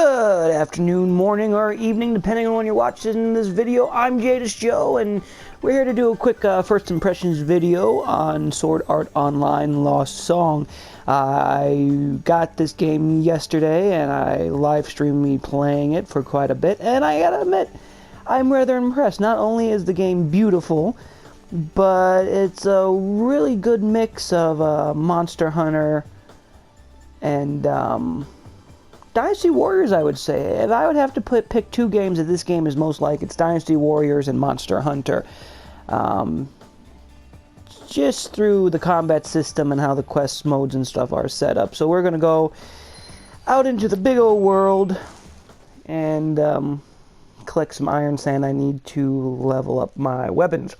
Good afternoon, morning, or evening, depending on when you're watching this video. I'm Jadis Joe, and we're here to do a quick first impressions video on Sword Art Online Lost Song. I got this game yesterday, and I live streamed me playing it for quite a bit, and I gotta admit, I'm rather impressed. Not only is the game beautiful, but it's a really good mix of Monster Hunter and Dynasty Warriors, I would say. If I would have to pick two games that this game is most like, it's Dynasty Warriors and Monster Hunter. Just through the combat system and how the quest modes and stuff are set up. So we're going to go out into the big old world and collect some iron sand. I need to level up my weapons.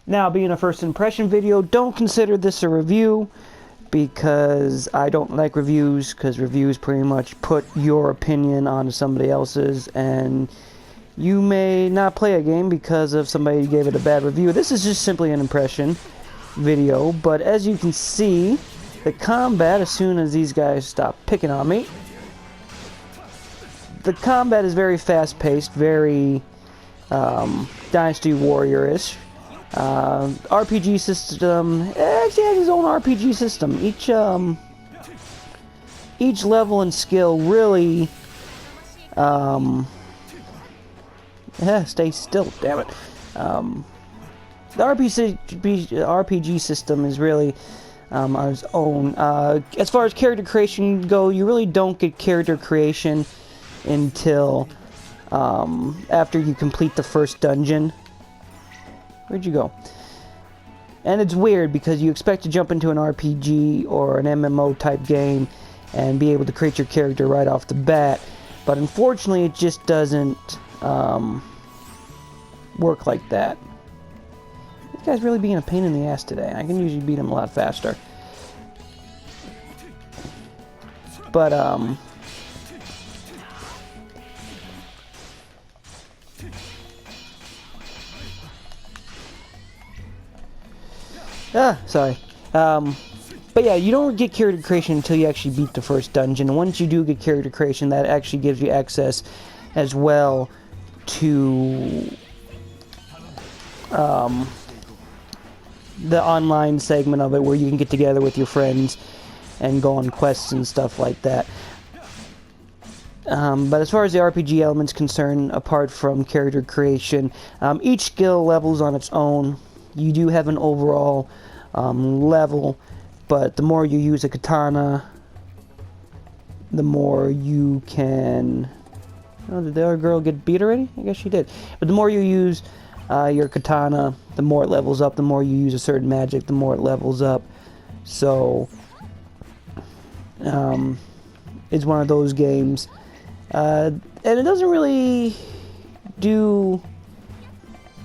Now, being a first impression video, don't consider this a review, because I don't like reviews, because reviews pretty much put your opinion onto somebody else's, and you may not play a game because of somebody gave it a bad review. This is just simply an impression video, but as you can see, the combat, as soon as these guys stop picking on me, the combat is very fast-paced, very Dynasty Warrior-ish. RPG system, it actually has its own RPG system. Each level and skill really, stay still, damn it. The RPG system is really on its own. As far as character creation go, you really don't get character creation until after you complete the first dungeon. Where'd you go? And it's weird because you expect to jump into an RPG or an MMO type game and be able to create your character right off the bat, but unfortunately it just doesn't work like that. This guy's really being a pain in the ass today. I can usually beat him a lot faster. But sorry. But yeah, you don't get character creation until you actually beat the first dungeon. And once you do get character creation, that actually gives you access as well to the online segment of it, where you can get together with your friends and go on quests and stuff like that. But as far as the RPG element's concerned, apart from character creation, each skill levels on its own. You do have an overall level, but the more you use a katana, the more you can... Oh, did the other girl get beat already? I guess she did. But the more you use your katana, the more it levels up. The more you use a certain magic, the more it levels up. So, it's one of those games. And it doesn't really do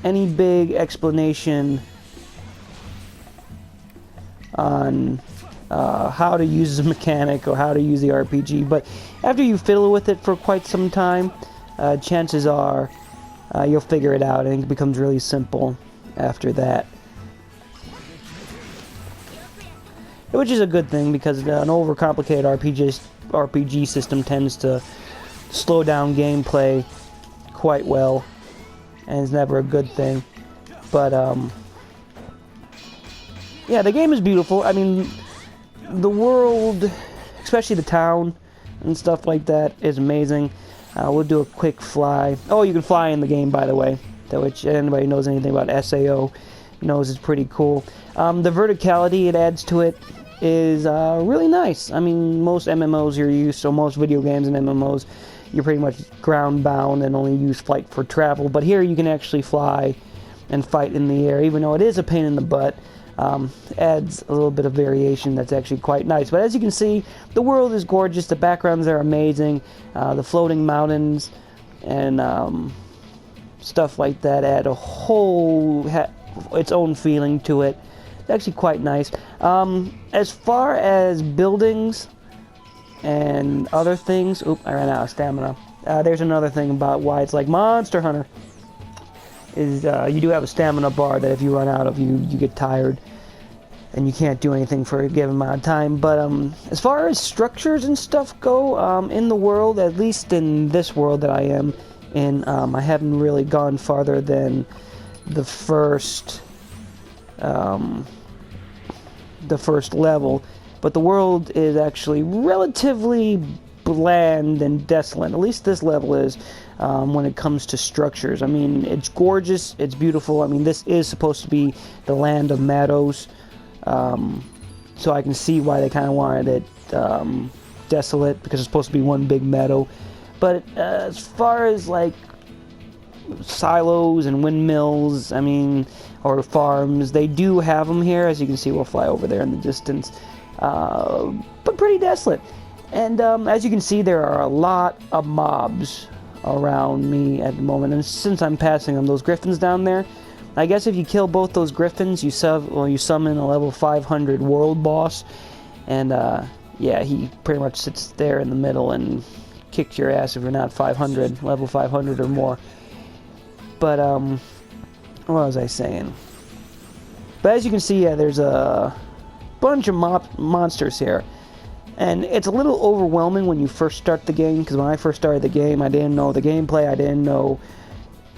any big explanation on how to use the mechanic or how to use the RPG, but after you fiddle with it for quite some time, chances are you'll figure it out, and it becomes really simple after that. Which is a good thing, because an overcomplicated RPG system tends to slow down gameplay quite well, and it's never a good thing. But yeah, the game is beautiful. I mean, the world, especially the town and stuff like that, is amazing. We'll do a quick fly. Oh, you can fly in the game, by the way, which anybody who knows anything about SAO knows is pretty cool. The verticality it adds to it is really nice. I mean, most MMOs you're used to, most video games and MMOs, you're pretty much ground bound and only use flight for travel. But here you can actually fly and fight in the air, even though it is a pain in the butt. Adds a little bit of variation that's actually quite nice. But as you can see, the world is gorgeous, the backgrounds are amazing, the floating mountains and stuff like that add a whole its own feeling to it. It's actually quite nice. As far as buildings and other things, I ran out of stamina. There's another thing about why it's like Monster Hunter, is you do have a stamina bar that if you run out of, you get tired. and you can't do anything for a given amount of time. But as far as structures and stuff go, in the world, at least in this world that I am in, I haven't really gone farther than the first level. But the world is actually relatively bland and desolate. At least this level is, when it comes to structures. I mean, it's gorgeous, it's beautiful. I mean, this is supposed to be the land of Mados, so I can see why they kind of wanted it desolate, because it's supposed to be one big meadow. But as far as like silos and windmills, I mean, or farms, they do have them here. As you can see, we'll fly over there in the distance, but pretty desolate. And as you can see, there are a lot of mobs around me at the moment. And since I'm passing them, those griffins down there, I guess if you kill both those griffins, you summon a level 500 world boss. And yeah, he pretty much sits there in the middle and kicks your ass if you're not level 500 or more. But what was I saying? But as you can see, yeah, there's a bunch of monsters here. And it's a little overwhelming when you first start the game, because when I first started the game, I didn't know the gameplay, I didn't know,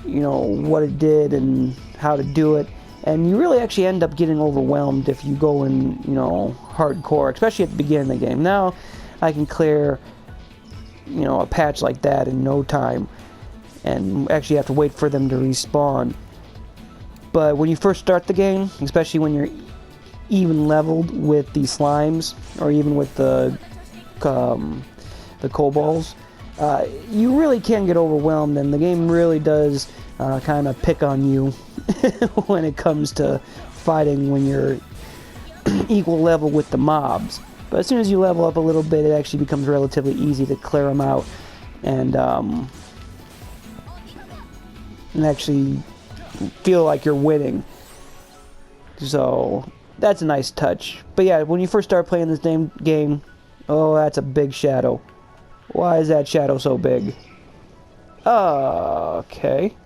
what it did and how to do it. And you really actually end up getting overwhelmed if you go in, hardcore, especially at the beginning of the game. Now, I can clear, a patch like that in no time, and actually have to wait for them to respawn. But when you first start the game, especially when you're even leveled with the slimes, or even with the kobolds, you really can get overwhelmed, and the game really does kind of pick on you when it comes to fighting when you're equal level with the mobs. But as soon as you level up a little bit, it actually becomes relatively easy to clear them out, and actually feel like you're winning. So that's a nice touch. But yeah, when you first start playing this game, oh, that's a big shadow. Why is that shadow so big? Okay.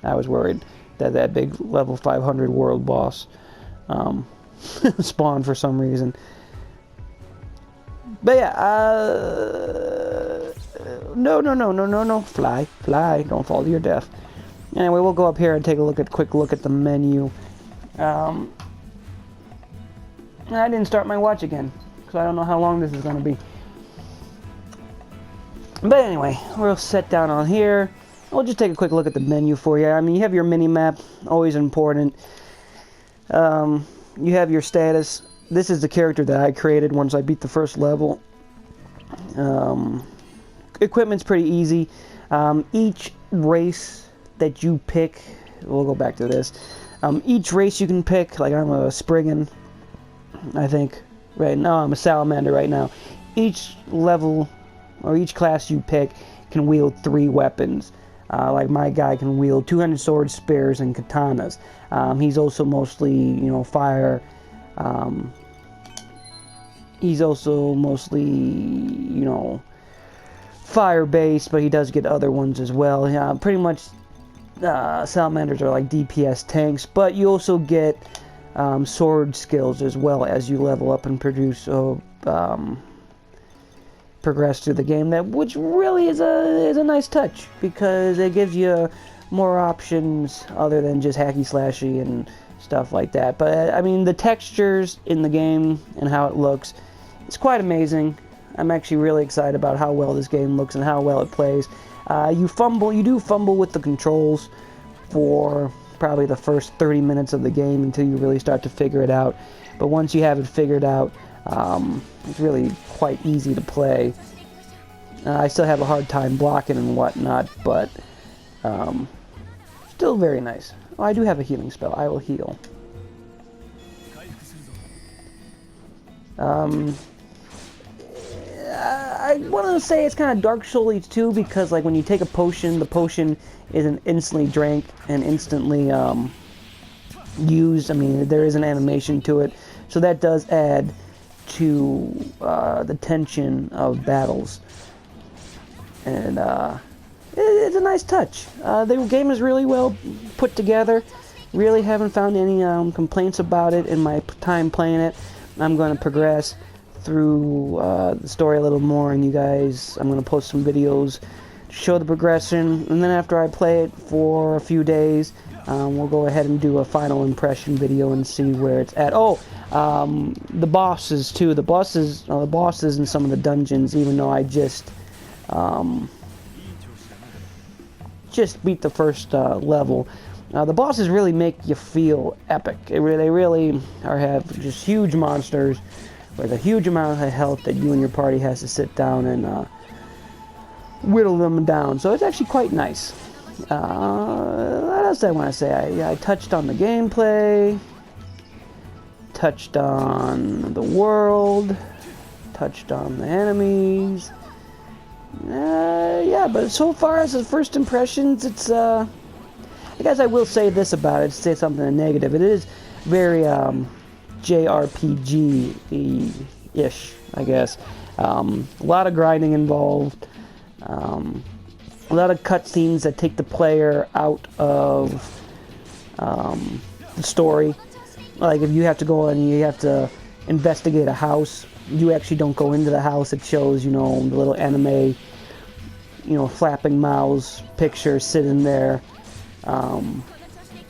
I was worried that that big level 500 world boss spawned for some reason. But yeah, no, fly, don't fall to your death. Anyway, we'll go up here and take a quick look at the menu. I didn't start my watch again, because I don't know how long this is going to be. But anyway, we'll sit down on here. We'll just take a quick look at the menu for you. I mean, you have your mini-map, always important. You have your status. This is the character that I created once I beat the first level. Equipment's pretty easy. Each race that you pick, we'll go back to this. Each race you can pick, like I'm a Spriggan, I think. Right now I'm a Salamander right now. Each level, or each class you pick, can wield 3 weapons. Like my guy can wield 200 swords, spears, and katanas. He's also mostly, fire. He's also mostly, fire-based, but he does get other ones as well. Pretty much, salamanders are like DPS tanks, but you also get sword skills as well as you level up and progress through the game, which really is a nice touch, because it gives you more options other than just hacky slashy and stuff like that. But I mean, the textures in the game and how it looks, it's quite amazing. I'm actually really excited about how well this game looks and how well it plays. You do fumble with the controls for probably the first 30 minutes of the game until you really start to figure it out. But once you have it figured out, it's really quite easy to play. I still have a hard time blocking and whatnot, but still very nice. Oh, I do have a healing spell. I will heal. I want to say it's kind of Dark Souls too, because like when you take a potion, the potion isn't instantly drank and instantly used. I mean, there is an animation to it, so that does add to the tension of battles, and it's a nice touch. The game is really well put together. really haven't found any complaints about it in my time playing it. I'm going to progress through the story a little more, and I'm going to post some videos to show the progression, and then after I play it for a few days, we'll go ahead and do a final impression video and see where it's at. Oh, the bosses too. The bosses in some of the dungeons, even though I just beat the first level. The bosses really make you feel epic. They really have just huge monsters with a huge amount of health that you and your party has to sit down and whittle them down. So it's actually quite nice. What else I want to say? I touched on the gameplay, touched on the world, touched on the enemies. Yeah, but so far as the first impressions, it's I guess I will say this about it, say something negative. It is very JRPG-ish, I guess. A lot of grinding involved. A lot of cutscenes that take the player out of the story. Like if you have to go and you have to investigate a house, you actually don't go into the house. It shows, the little anime, flapping mouths picture sitting there,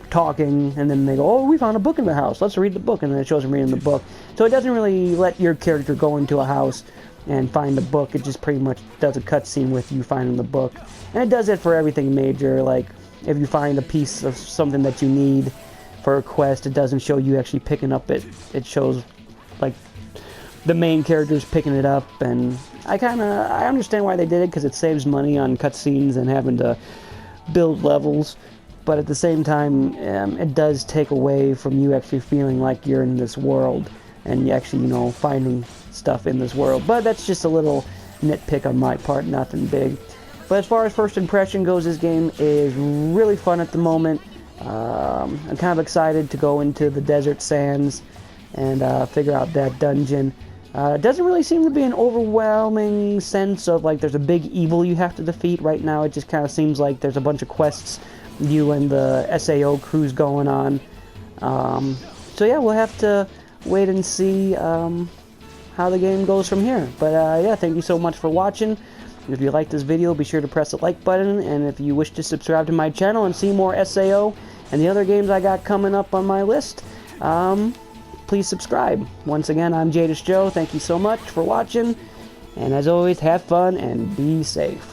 talking, and then they go, oh, we found a book in the house, let's read the book, and then it shows them reading the book. So it doesn't really let your character go into a house and find a book. It just pretty much does a cutscene with you finding the book, and it does it for everything major. Like if you find a piece of something that you need for a quest, it doesn't show you actually picking up it shows like the main character's picking it up. And I understand why they did it, because it saves money on cutscenes and having to build levels. But at the same time, it does take away from you actually feeling like you're in this world and you actually, finding stuff in this world. But that's just a little nitpick on my part, nothing big. But as far as first impression goes, this game is really fun at the moment. I'm kind of excited to go into the desert sands and figure out that dungeon. It doesn't really seem to be an overwhelming sense of like there's a big evil you have to defeat. Right now it just kind of seems like there's a bunch of quests you and the SAO crew's going on. So yeah, we'll have to wait and see how the game goes from here. But yeah, thank you so much for watching. If you like this video, be sure to press the like button, and if you wish to subscribe to my channel and see more SAO and the other games I got coming up on my list, please subscribe. Once again, I'm Jadis Joe. Thank you so much for watching, and as always, have fun and be safe.